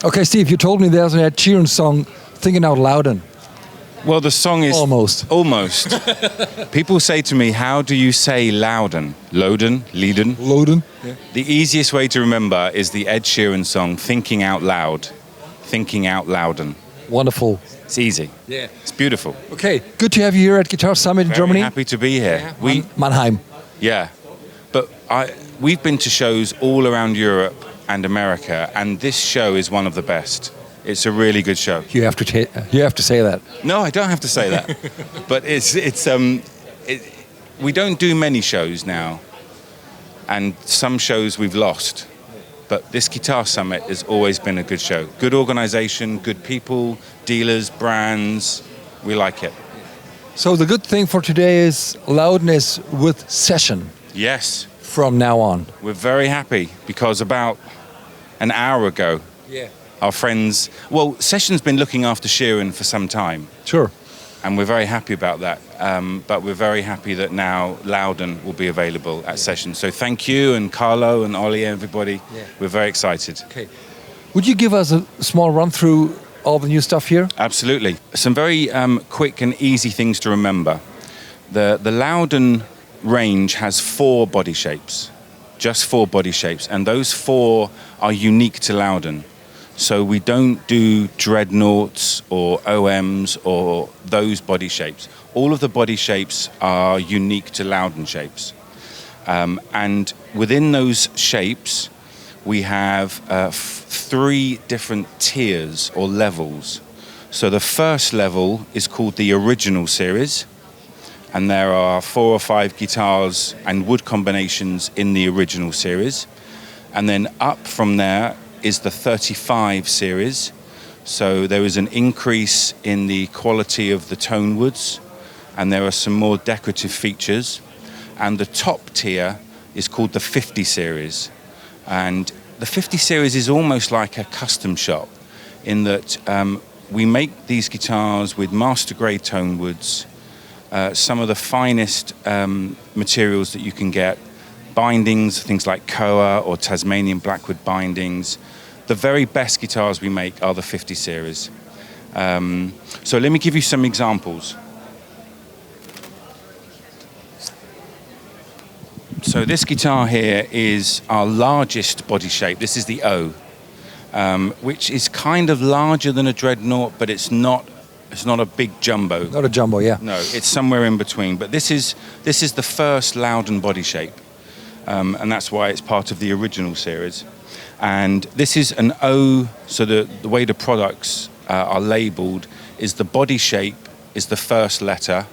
Okay, Steve, you told me there's an Ed Sheeran song, Thinking Out Louden. Well, the song is... Almost. People say to me, how do you say Lowden? Lowden? Lowden? Yeah. The easiest way to remember is the Ed Sheeran song, Thinking Out Loud. Thinking Out Louden. Wonderful. It's easy. Yeah. It's beautiful. Okay, good to have you here at Guitar Summit in Germany. Happy to be here. Yeah. Mannheim. Yeah. But we've been to shows all around Europe and America, and this show is one of the best. It's a really good show. You have to say that. No, I don't have to say that. But we don't do many shows now, and some shows we've lost. But this Guitar Summit has always been a good show. Good organization, good people, dealers, brands. We like it. So the good thing for today is loudness with session. Yes. From now on. We're very happy because about an hour ago, our friends... Well, Session's been looking after Sheeran for some time. Sure. And we're very happy about that. But we're very happy that now Lowden will be available at Session. So thank you, and Carlo and Olli and everybody. Yeah. We're very excited. Okay. Would you give us a small run through all the new stuff here? Absolutely. Some very quick and easy things to remember. The Lowden range has 4 body shapes. Just 4 body shapes. And those 4 are unique to Lowden. So we don't do dreadnoughts or OMs or those body shapes. All of the body shapes are unique to Lowden shapes. And within those shapes, we have 3 different tiers or levels. So the first level is called the original series. And there are 4 or 5 guitars and wood combinations in the original series. And then up from there is the 35 series. So there is an increase in the quality of the tone woods, and there are some more decorative features. And the top tier is called the 50 series. And the 50 series is almost like a custom shop in that we make these guitars with master grade tone woods, some of the finest materials that you can get, bindings, things like Koa or Tasmanian blackwood bindings. The very best guitars we make are the 50 series. So let me give you some examples. So this guitar here is our largest body shape. This is the O, which is kind of larger than a dreadnought, but it's not a big jumbo. Not a jumbo, yeah. No, it's somewhere in between. But this is the first Lowden body shape, and that's why it's part of the original series. And this is an O, so the way the products are labeled is the body shape is the first letter,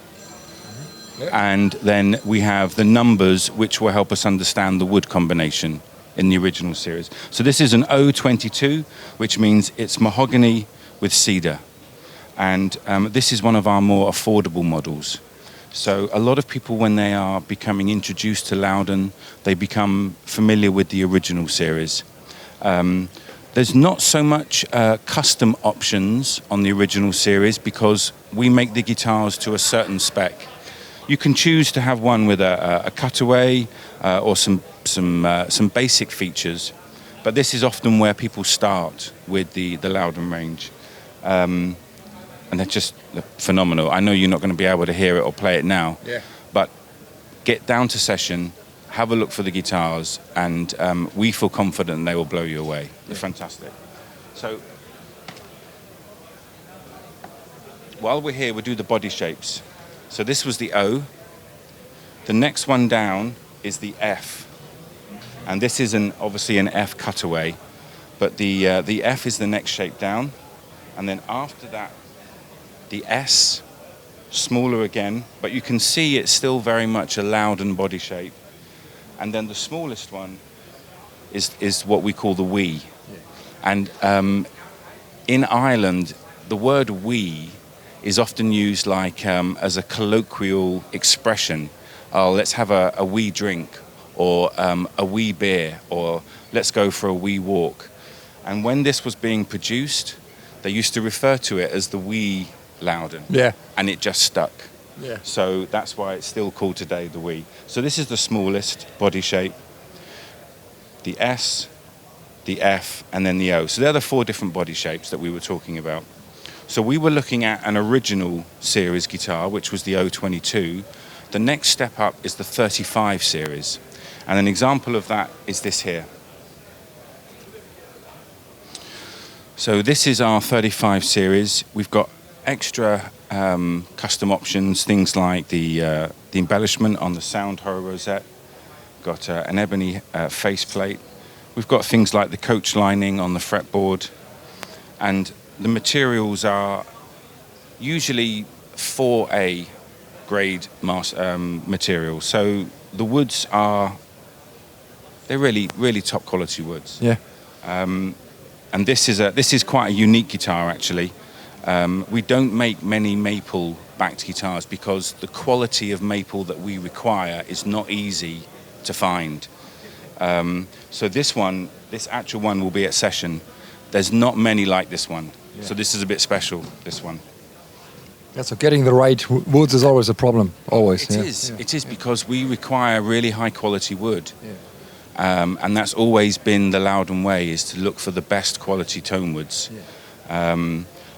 and then we have the numbers which will help us understand the wood combination in the original series. So this is an O22, which means it's mahogany with cedar. And this is one of our more affordable models. So a lot of people, when they are becoming introduced to Lowden, they become familiar with the original series. There's not so much custom options on the original series because we make the guitars to a certain spec. You can choose to have one with a cutaway or some basic features, but this is often where people start with the Lowden range. And they're just phenomenal. I know you're not going to be able to hear it or play it now, but get down to Session, have a look for the guitars, and we feel confident they will blow you away. They're fantastic. So while we're here, we'll do the body shapes. So this was the O. The next one down is the F. And this is obviously an F cutaway, but the F is the next shape down. And then after that, the S, smaller again, but you can see it's still very much a Lowden body shape. And then the smallest one is what we call the we. And in Ireland, the word we is often used like as a colloquial expression. Oh, let's have a wee drink, or a wee beer, or let's go for a wee walk. And when this was being produced, they used to refer to it as the wee Lowden. Yeah. And it just stuck. Yeah. So that's why it's still called today the wee. So this is the smallest body shape. The S, the F, and then the O. So they're the 4 different body shapes that we were talking about. So we were looking at an original series guitar, which was the O22. The next step up is the 35 series. And an example of that is this here. So this is our 35 series. We've got extra custom options, things like the embellishment on the sound horror rosette. Got an ebony faceplate. We've got things like the coach lining on the fretboard. And the materials are usually 4A grade material. So the woods they're really top quality woods. Yeah. And this is quite a unique guitar actually. We don't make many maple backed guitars because the quality of maple that we require is not easy to find. So this actual one will be at session. There's not many like this one. Yeah. So this is a bit special, this one. Yeah, so getting the right woods is always a problem, always. It is because we require really high quality wood. Yeah. And that's always been the Lowden way, is to look for the best quality tone woods. Yeah.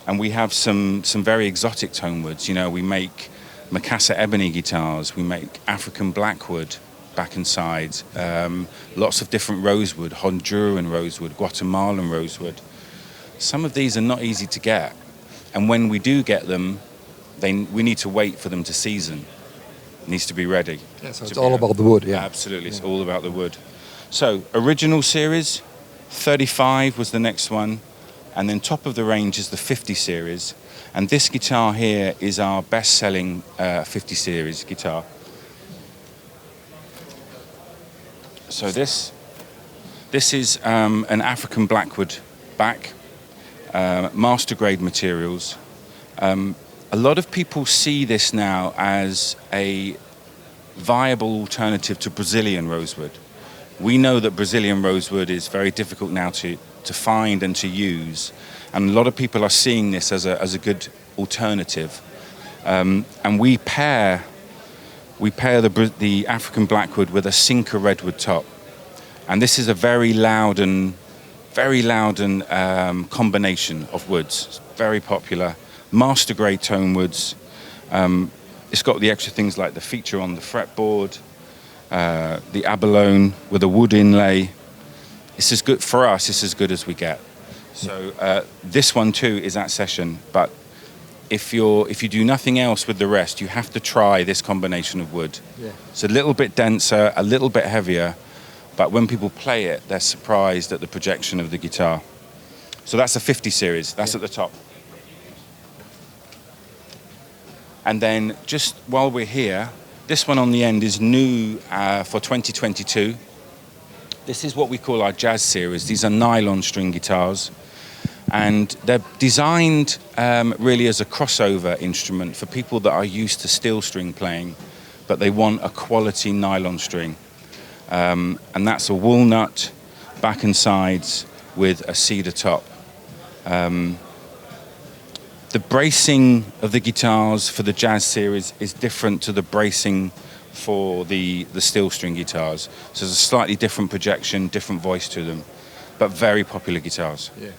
And we have some very exotic tone woods. You know, we make Macassar ebony guitars, we make African blackwood, back and sides, lots of different rosewood, Honduran rosewood, Guatemalan rosewood. Some of these are not easy to get, and when we do get them, we need to wait for them to season. It needs to be ready. Yeah, so it's all about the wood, yeah. Absolutely, it's all about the wood. So, original series, 35 was the next one, and then top of the range is the 50 series, and this guitar here is our best-selling 50 series guitar. So this is an African blackwood back, master grade materials. A lot of people see this now as a viable alternative to Brazilian rosewood. We know that Brazilian rosewood is very difficult now to find and to use, and a lot of people are seeing this as a good alternative. And we pair the African blackwood with a Sinker redwood top, and this is a very Lowden combination of woods. It's very popular, master grade tone woods. It's got the extra things like the feature on the fretboard, the abalone with a wood inlay. It's as good for us. It's as good as we get. So this one too is at session, but if you do nothing else with the rest, you have to try this combination of wood. Yeah. It's a little bit denser, a little bit heavier, but when people play it, they're surprised at the projection of the guitar. So that's a 50 series. That's at the top. And then just while we're here, this one on the end is new for 2022. This is what we call our jazz series. These are nylon string guitars. And they're designed really as a crossover instrument for people that are used to steel string playing, but they want a quality nylon string. And that's a walnut back and sides with a cedar top. The bracing of the guitars for the jazz series is different to the bracing for the steel string guitars. So there's a slightly different projection, different voice to them, but very popular guitars. Yeah.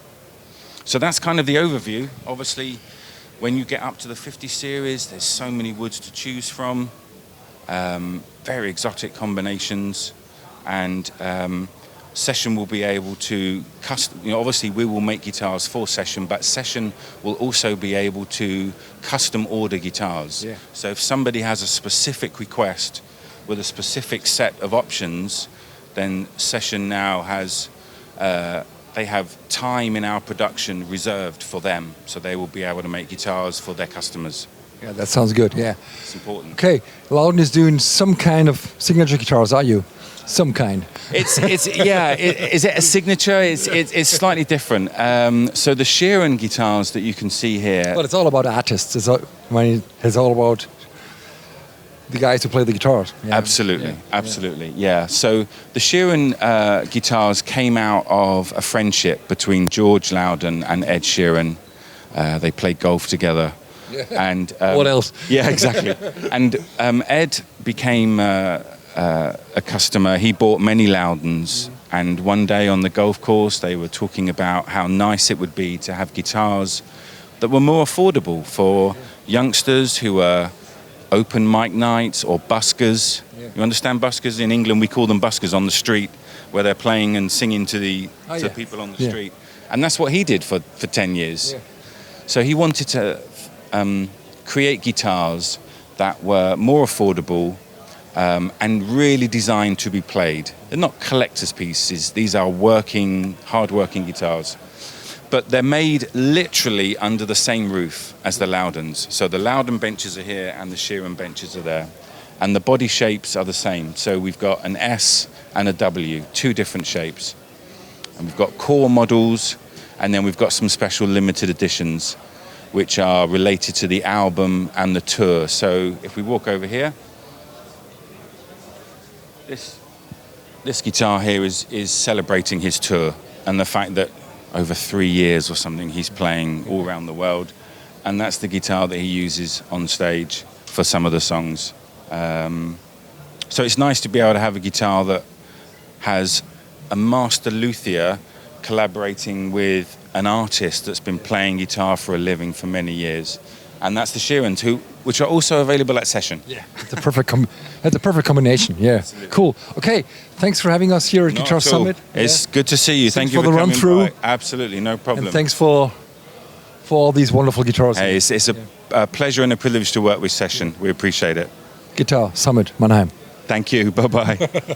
So that's kind of the overview. Obviously, when you get up to the 50 series, there's so many woods to choose from, very exotic combinations, and Session will be able to custom. Obviously, we will make guitars for Session, but Session will also be able to custom order guitars. Yeah. So if somebody has a specific request with a specific set of options, then Session now has. They have time in our production reserved for them, so they will be able to make guitars for their customers. Yeah, that sounds good, yeah. It's important. Okay, Lowden is doing some kind of signature guitars, are you? Some kind. Is it a signature? It's slightly different. So the Sheeran guitars that you can see here... Well, it's all about artists. It's all about the guys who play the guitars. Yeah. Absolutely. So the Sheeran guitars came out of a friendship between George Lowden and Ed Sheeran. They played golf together. Yeah. And what else? Yeah, exactly. And Ed became a customer. He bought many Lowdens And one day on the golf course, they were talking about how nice it would be to have guitars that were more affordable for youngsters who were open mic nights or buskers. Yeah. You understand buskers? In England, we call them buskers on the street, where they're playing and singing to the people on the street. And that's what he did for 10 years. Yeah. So he wanted to create guitars that were more affordable and really designed to be played. They're not collector's pieces. These are hard-working guitars. But they're made literally under the same roof as the Lowdens. So the Lowden benches are here and the Sheeran benches are there. And the body shapes are the same. So we've got an S and a W, two different shapes. And we've got core models, and then we've got some special limited editions, which are related to the album and the tour. So if we walk over here, this guitar here is celebrating his tour and the fact that over 3 years or something he's playing all around the world, and that's the guitar that he uses on stage for some of the songs. So it's nice to be able to have a guitar that has a master luthier collaborating with an artist that's been playing guitar for a living for many years, and that's the Sheerans, which are also available at session. Yeah, it's a perfect combination. Yeah, absolutely. Cool. Okay, thanks for having us here at Guitar Summit. It's good to see you. Thank you for the run through. Absolutely, no problem. And thanks for all these wonderful guitars. Hey, it's a pleasure and a privilege to work with Session. We appreciate it. Guitar Summit Mannheim. Thank you. Bye bye.